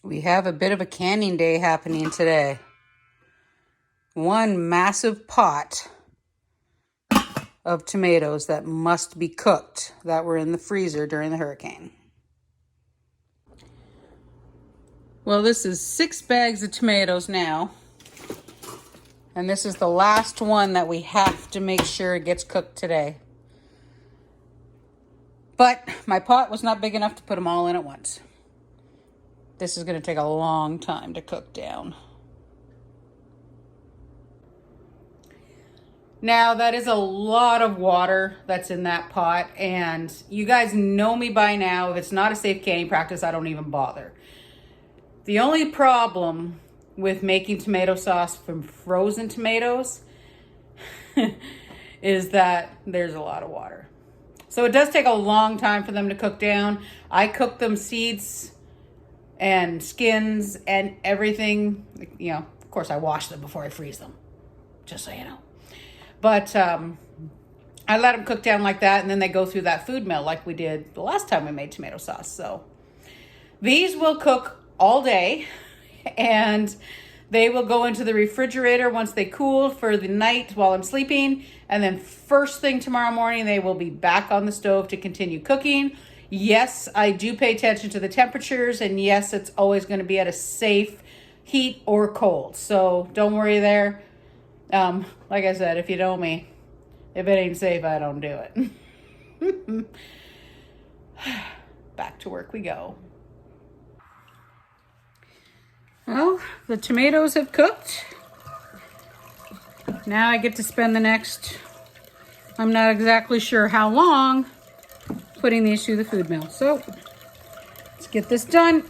We have a bit of a canning day happening today. One massive pot of tomatoes that must be cooked that were in the freezer during the hurricane. Well, this is 6 bags of tomatoes now. And this is the last one that we have to make sure it gets cooked today. But my pot was not big enough to put them all in at once. This is going to take a long time to cook down. Now, that is a lot of water that's in that pot, and you guys know me by now. If it's not a safe canning practice, I don't even bother. The only problem with making tomato sauce from frozen tomatoes is that there's a lot of water. So it does take a long time for them to cook down. I cook them seeds and skins and everything. You know, of course I wash them before I freeze them, just so you know. But I let them cook down like that, and then they go through that food mill like we did the last time we made tomato sauce. So these will cook all day, and they will go into the refrigerator once they cool for the night while I'm sleeping. And then first thing tomorrow morning, they will be back on the stove to continue cooking. Yes, I do pay attention to the temperatures, and yes, it's always going to be at a safe heat or cold. So don't worry there. Like I said, if you know me, if it ain't safe, I don't do it. Back to work we go. Well, the tomatoes have cooked. Now I get to spend the next, I'm not exactly sure how long, putting these through the food mill. So let's get this done.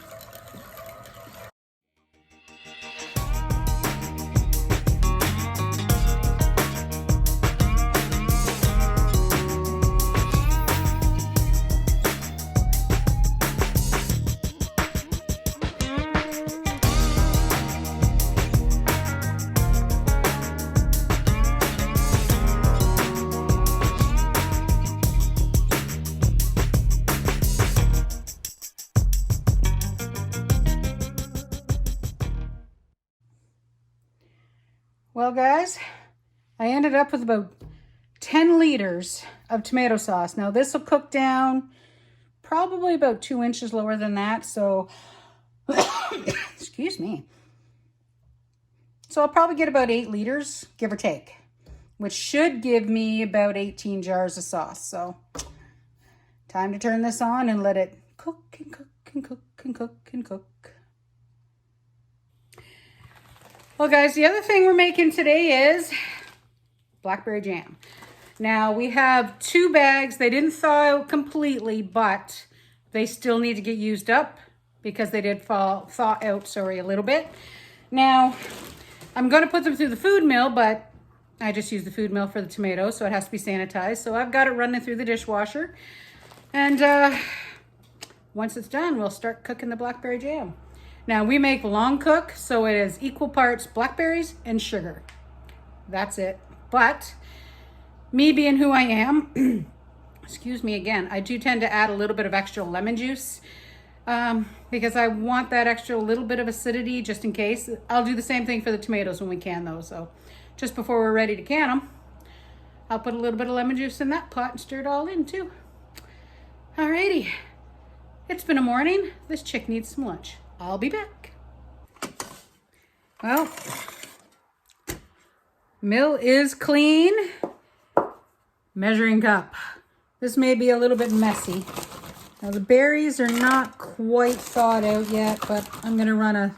Well, guys, I ended up with about 10 liters of tomato sauce. Now, this will cook down probably about 2 inches lower than that. So, excuse me. So I'll probably get about 8 liters, give or take, which should give me about 18 jars of sauce. So time to turn this on and let it cook and cook and cook and cook and cook. Well, guys, the other thing we're making today is blackberry jam. Now, we have 2 bags. They didn't thaw out completely, but they still need to get used up because they did thaw out, a little bit. Now, I'm going to put them through the food mill, but I just use the food mill for the tomatoes, so it has to be sanitized. So I've got it running through the dishwasher. And once it's done, we'll start cooking the blackberry jam. Now, we make long cook, so it is equal parts blackberries and sugar. That's it. But me being who I am, excuse me again, I do tend to add a little bit of extra lemon juice because I want that extra little bit of acidity just in case. I'll do the same thing for the tomatoes when we can those. So just before we're ready to can them, I'll put a little bit of lemon juice in that pot and stir it all in too. Alrighty. It's been a morning. This chick needs some lunch. I'll be back. Well, mill is clean. Measuring cup. This may be a little bit messy. Now the berries are not quite thawed out yet, but I'm gonna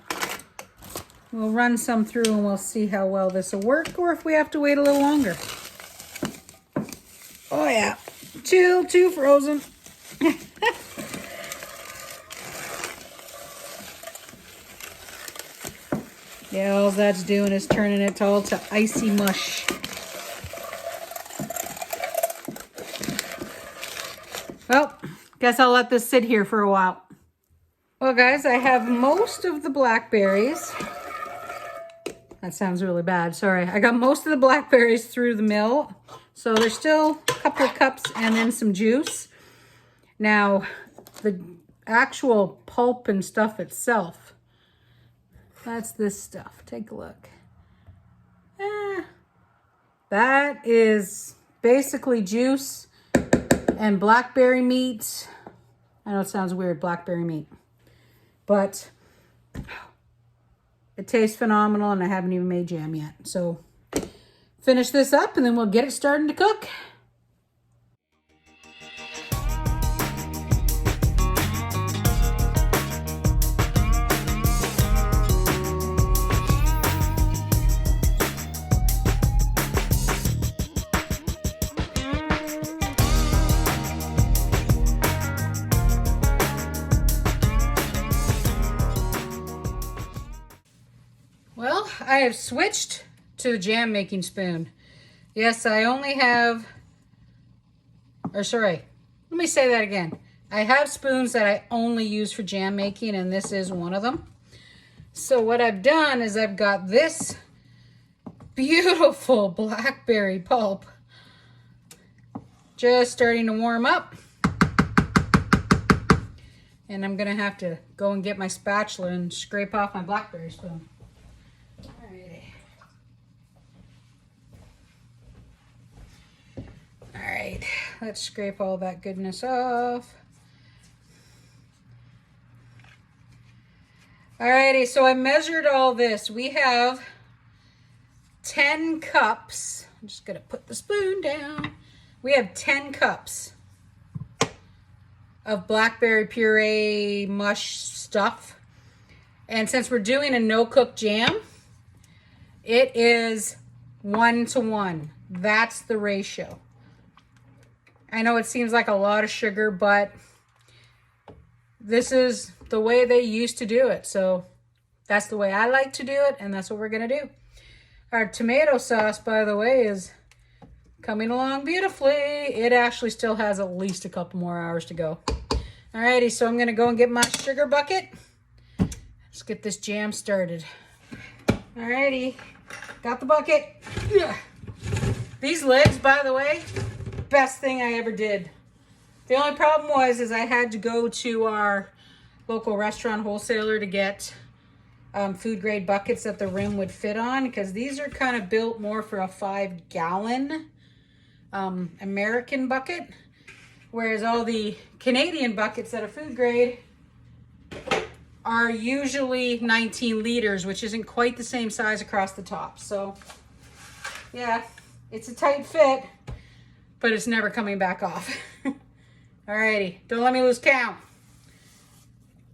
we'll run some through and we'll see how well this will work or if we have to wait a little longer. Oh yeah, too frozen. Yeah, all that's doing is turning it all to icy mush. Well, guess I'll let this sit here for a while. Well, guys, I have most of the blackberries. That sounds really bad, sorry. I got most of the blackberries through the mill. So there's still a couple of cups and then some juice. Now, the actual pulp and stuff itself That's this stuff. Take a look. That is basically juice and blackberry meat. I know it sounds weird, blackberry meat. But it tastes phenomenal and I haven't even made jam yet. So finish this up and then we'll get it starting to cook. Well, I have switched to the jam making spoon. Yes, I only have, let me say that again. I have spoons that I only use for jam making, and this is one of them. So what I've done is I've got this beautiful blackberry pulp just starting to warm up. And I'm gonna have to go and get my spatula and scrape off my blackberry spoon. Alright, let's scrape all that goodness off. Alrighty, so I measured all this. We have 10 cups. I'm just gonna put the spoon down. We have 10 cups of blackberry puree mush stuff. And since we're doing a no-cook jam, it is 1-to-1. That's the ratio. I know it seems like a lot of sugar, but this is the way they used to do it. So that's the way I like to do it, and that's what we're gonna do. Our tomato sauce, by the way, is coming along beautifully. It actually still has at least a couple more hours to go. Alrighty, so I'm gonna go and get my sugar bucket. Let's get this jam started. Alrighty, got the bucket. These lids, by the way, best thing I ever did. The only problem was I had to go to our local restaurant wholesaler to get food grade buckets that the rim would fit on, because these are kind of built more for a 5-gallon American bucket, whereas all the Canadian buckets that are food grade are usually 19 liters, which isn't quite the same size across the top. So yeah, it's a tight fit, but it's never coming back off. Alrighty, don't let me lose count.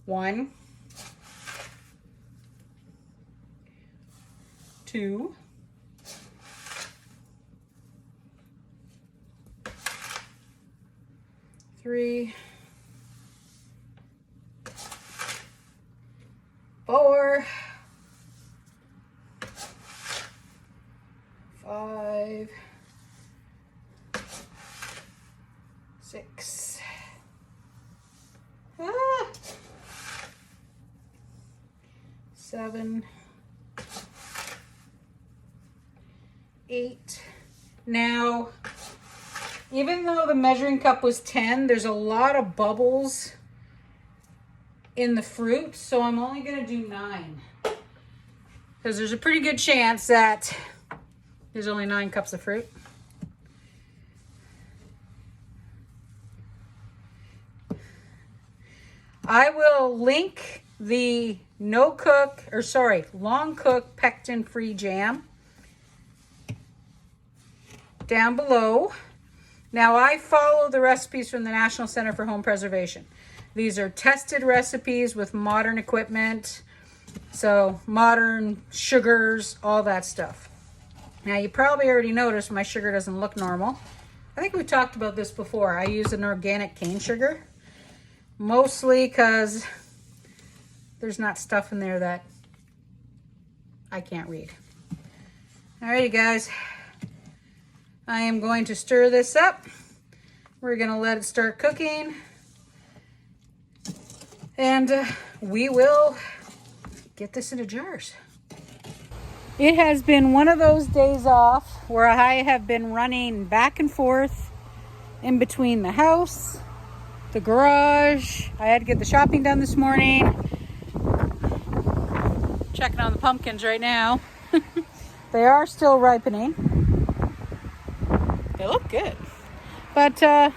1, 2, 3, 4, 5, 6, 7, 8. Now, even though the measuring cup was 10, there's a lot of bubbles in the fruit, so I'm only gonna do 9. Because there's a pretty good chance that there's only 9 cups of fruit. I will link the long cook pectin free jam down below. Now I follow the recipes from the National Center for Home Preservation. These are tested recipes with modern equipment, so modern sugars, all that stuff. Now you probably already noticed my sugar doesn't look normal. I think we talked about this before. I use an organic cane sugar, mostly because there's not stuff in there that I can't read. Alrighty guys, I am going to stir this up. We're gonna let it start cooking, and we will get this into jars. It has been one of those days off where I have been running back and forth in between the house, the garage. I had to get the shopping done this morning. Checking on the pumpkins right now. They are still ripening. They look good. But I'll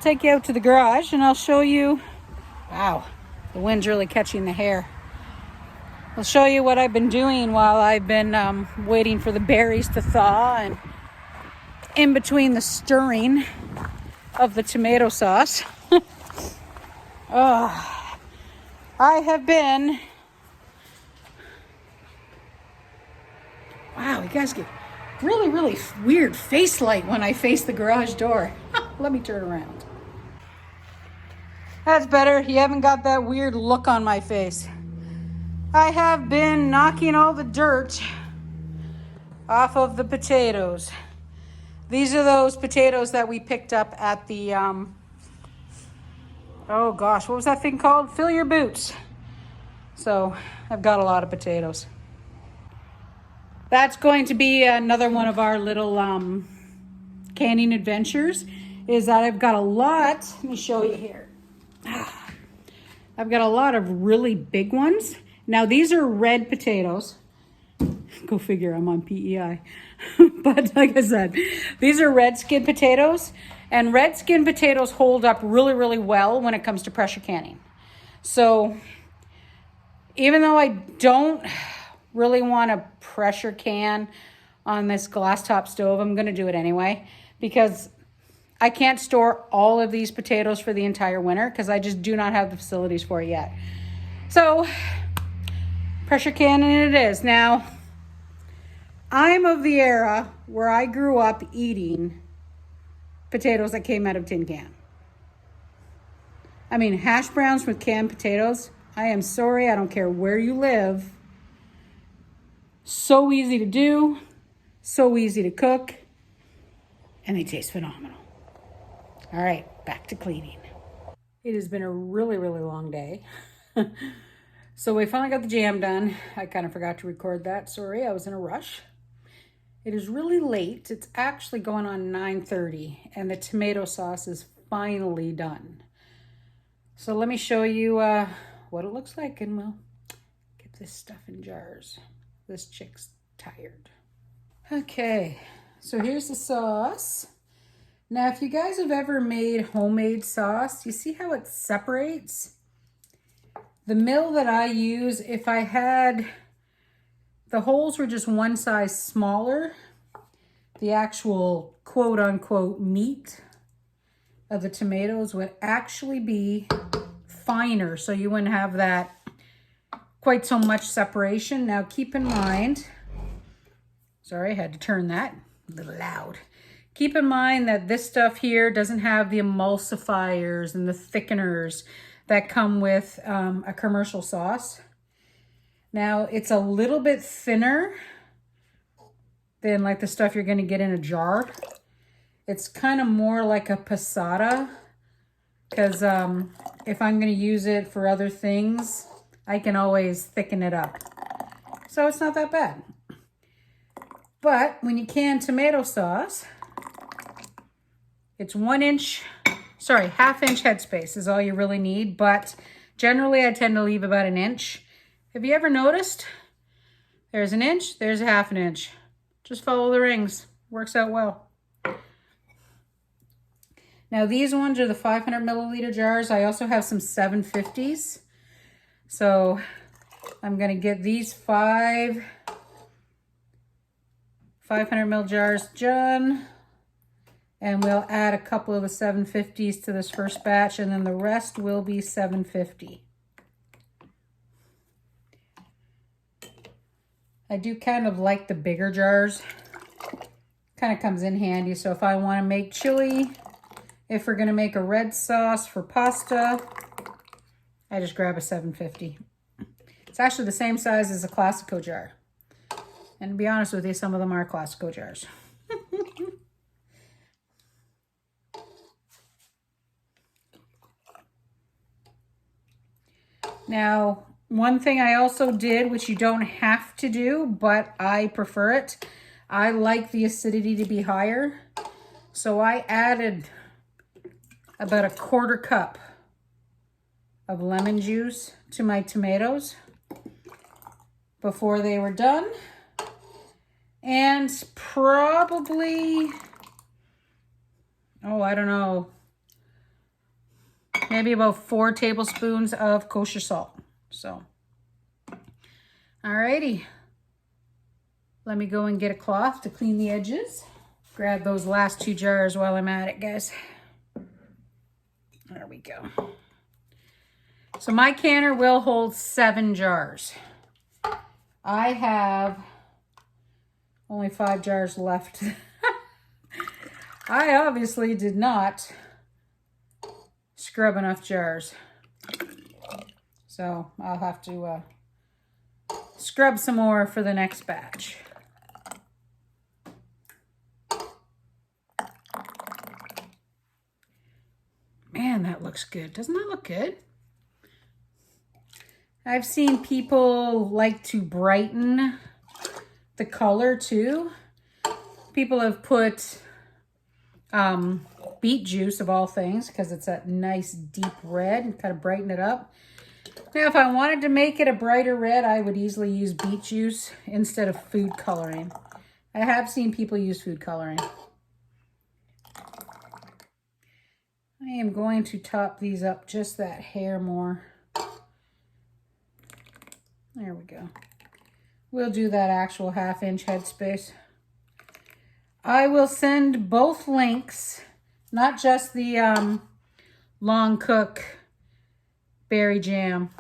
take you out to the garage and I'll show you. Wow, the wind's really catching the hair. I'll show you what I've been doing while I've been waiting for the berries to thaw and in between the stirring of the tomato sauce. Oh, I have been... Wow, you guys get really, really weird face light when I face the garage door. Let me turn around. That's better. You haven't got that weird look on my face. I have been knocking all the dirt off of the potatoes. These are those potatoes that we picked up at the, oh gosh, what was that thing called? Fill your boots. So I've got a lot of potatoes. That's going to be another one of our little canning adventures, is that I've got a lot, let me show you here. I've got a lot of really big ones. Now these are red potatoes. Go figure, I'm on PEI. But like I said, these are red skin potatoes, and red skin potatoes hold up really, really well when it comes to pressure canning. So even though I don't really want to pressure can on this glass top stove, I'm going to do it anyway, because I can't store all of these potatoes for the entire winter because I just do not have the facilities for it yet. So pressure canning it is. Now, I'm of the era where I grew up eating potatoes that came out of tin can. I mean, hash browns with canned potatoes, I am sorry, I don't care where you live. So easy to do, so easy to cook, and they taste phenomenal. All right, back to cleaning. It has been a really, really long day. So we finally got the jam done. I kind of forgot to record that. Sorry, I was in a rush. It is really late. It's actually going on 9:30, and the tomato sauce is finally done. So let me show you what it looks like, and we'll get this stuff in jars. This chick's tired. Okay, so here's the sauce. Now, if you guys have ever made homemade sauce, you see how it separates? The mill that I use, if I had, the holes were just one size smaller, the actual quote unquote meat of the tomatoes would actually be finer, so you wouldn't have that quite so much separation. Now keep in mind, sorry, I had to turn that a little loud. Keep in mind that this stuff here doesn't have the emulsifiers and the thickeners that come with a commercial sauce. Now it's a little bit thinner than like the stuff you're gonna get in a jar. It's kind of more like a passata, because if I'm gonna use it for other things, I can always thicken it up. So it's not that bad. But when you can tomato sauce, it's half inch headspace is all you really need. But generally I tend to leave about an inch. Have you ever noticed? There's an inch, there's a half an inch. Just follow the rings, works out well. Now these ones are the 500 milliliter jars. I also have some 750s. So I'm going to get these 500 ml jars done, and we'll add a couple of the 750s to this first batch, and then the rest will be 750. I do kind of like the bigger jars. Kind of comes in handy. So if I want to make chili, if we're going to make a red sauce for pasta, I just grab a 750. It's actually the same size as a Classico jar. And to be honest with you, some of them are Classico jars. Now, one thing I also did, which you don't have to do, but I prefer it, I like the acidity to be higher. So I added about a 1/4 cup of lemon juice to my tomatoes. before they were done. And probably, oh, I don't know, maybe about 4 tablespoons of kosher salt. So, alrighty. Let me go and get a cloth to clean the edges. Grab those last 2 jars while I'm at it, guys. There we go. So my canner will hold 7 jars. I have only 5 jars left. I obviously did not scrub enough jars. So I'll have to scrub some more for the next batch. Man, that looks good. Doesn't that look good? I've seen people like to brighten the color too. People have put beet juice, of all things, because it's that nice deep red, and kind of brighten it up. Now, if I wanted to make it a brighter red, I would easily use beet juice instead of food coloring. I have seen people use food coloring. I am going to top these up just that hair more. There we go. We'll do that actual 1/2 inch headspace. I will send both links, not just the long cook berry jam.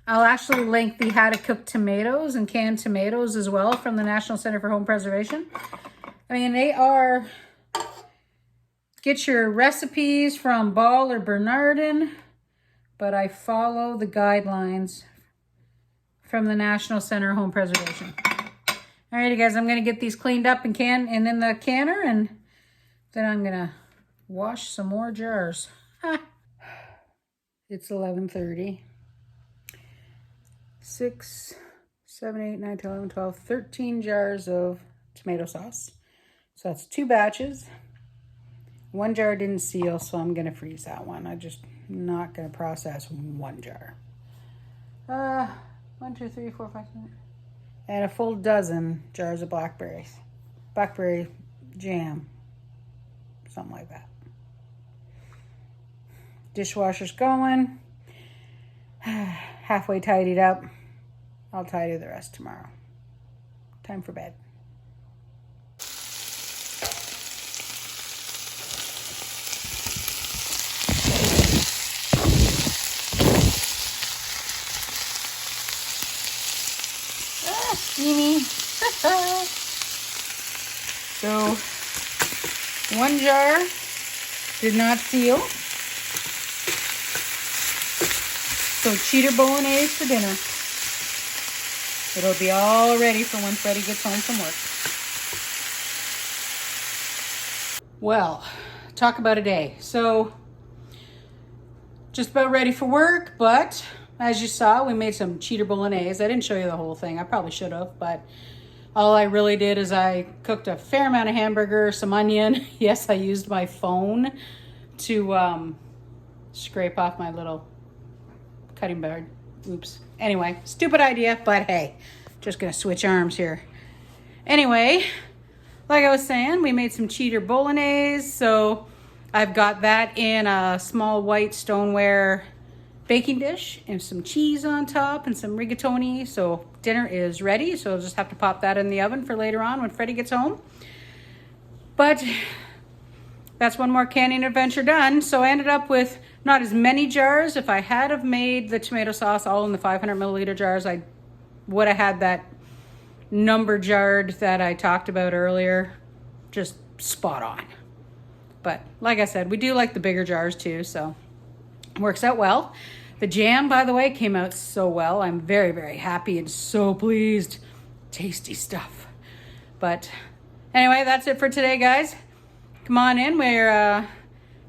I'll actually link the how to cook tomatoes and canned tomatoes as well from the National Center for Home Preservation. I mean, they are, get your recipes from Ball or Bernardin, but I follow the guidelines from the National Center of Home Preservation. Alrighty guys, I'm gonna get these cleaned up and in the canner, and then I'm gonna wash some more jars. It's 11:30. 6, 7, 8, 9, 10, 11, 12, 13 jars of tomato sauce. So that's 2 batches. 1 jar didn't seal, so I'm gonna freeze that one. I'm just not gonna process 1 jar. 1, 2, 3, 4, 5, 6. And a full dozen jars of blackberries. Blackberry jam. Something like that. Dishwasher's going. Halfway tidied up. I'll tidy the rest tomorrow. Time for bed. Steamy. So 1 jar did not seal. So cheater bolognese for dinner. It'll be all ready for when Freddie gets home from work. Well, talk about a day. So just about ready for work, but as you saw, we made some cheater bolognese. I didn't show you the whole thing. I probably should have, but all I really did is I cooked a fair amount of hamburger, some onion. Yes, I used my phone to scrape off my little cutting board. Oops. Anyway, stupid idea, but hey, just gonna switch arms here. Anyway, like I was saying, we made some cheater bolognese. So I've got that in a small white stoneware baking dish and some cheese on top and some rigatoni. So dinner is ready. So I'll just have to pop that in the oven for later on when Freddie gets home. But that's one more canning adventure done. So I ended up with not as many jars. If I had have made the tomato sauce all in the 500 milliliter jars, I would have had that number jarred that I talked about earlier, just spot on. But like I said, we do like the bigger jars too, so works out well. The jam, by the way, came out so well. I'm very, very happy and so pleased. Tasty stuff. But anyway, that's it for today, guys. Come on in. We're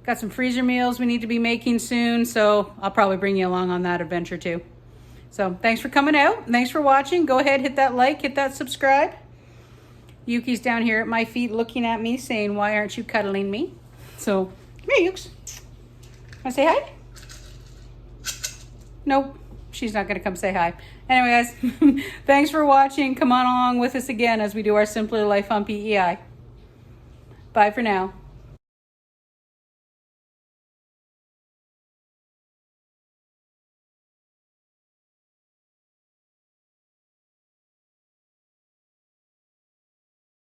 got some freezer meals we need to be making soon, so I'll probably bring you along on that adventure too. So thanks for coming out. Thanks for watching. Go ahead, hit that like, hit that subscribe. Yuki's down here at my feet looking at me saying, why aren't you cuddling me? So, come here, Yukes. Want to say hi? Nope. she's not going to come say hi. Anyway, guys, thanks for watching. Come on along with us again as we do our Simpler Life on PEI. Bye for now.